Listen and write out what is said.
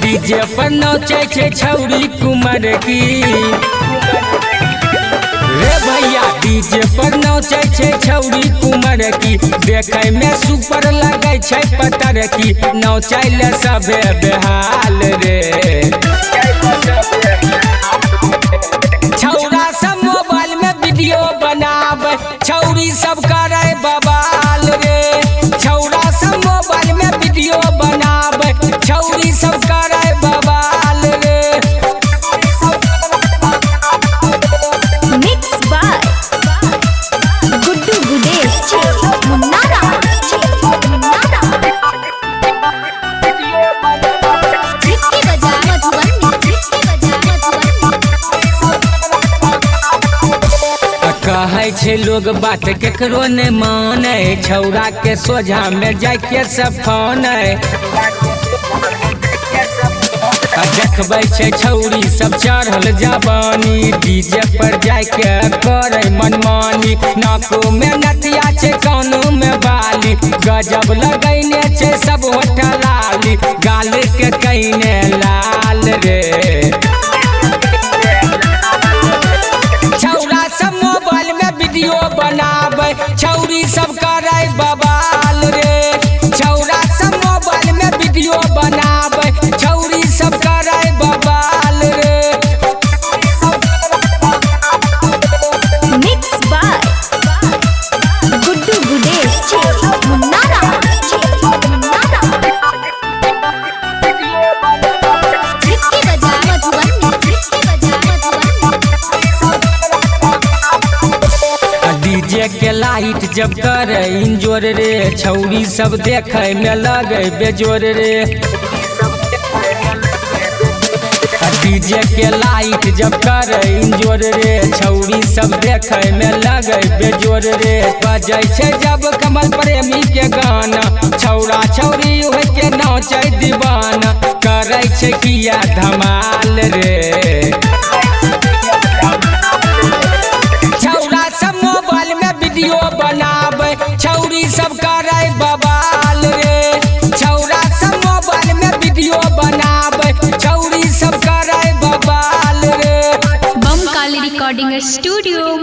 DJ पर नौचे छे छौरी कुमार की रे भैया। डीजे पर नौचे छे छौरी कुमार की, देखे में सुपर लगे छे पतर की, नौचैले सबे बेहाल रे। छौरा सब मोबाइल में वीडियो बनावे, छौरी सब करे बवाल रे। छौरा सब मोबाइल में वीडियो बनावे, छौरी सब करे बवाल रे। मिक्स बाय गुड्डू गुडेश मुन्नारा चिट्टी बजा मधुबनी कहे छे लोग बात केकरो ने माने, छौरा के सोझा में जाके सब फाने। देखबै छे छौरी सब चढ़ल जवानी, डीजे पर जाके करे मनमानी। नाको में नथिया छे कानों में बाली, गजब लगैने छे सब होठ लाली, गाल के कईने लाल रे। छौरा सब मोबाइल में वीडियो बनावे, छौरी सब करे बवाल रे। छौरा सब मोबाइल में वीडियो बनावे, छौरी सब करे बवाल रे। मिक्स बाय गुड्डू गुडेश मुन्नारा चिट्टी बजा मधुबनी डीजे के लाइट जब करे इंजोर रे, छौरी सब देखे में लगे बेजोर रे। डीजे के लाइट जब करे इंजोर रे, छौरी सब देखे में लगे बेजोर रे। बजे छे जब कमल प्रेमी के गाना, छौरा छौरी हो के नाचे दीवाना, करे छे किया धमाल रे। छौरा सब मोबाइल में वीडियो बनावे, छौरी सब करे बवाल रे। छौरा सब मोबाइल में वीडियो बनावे, छौरी सब करे बवाल रे। बम काली रिकॉर्डिंग स्टूडियो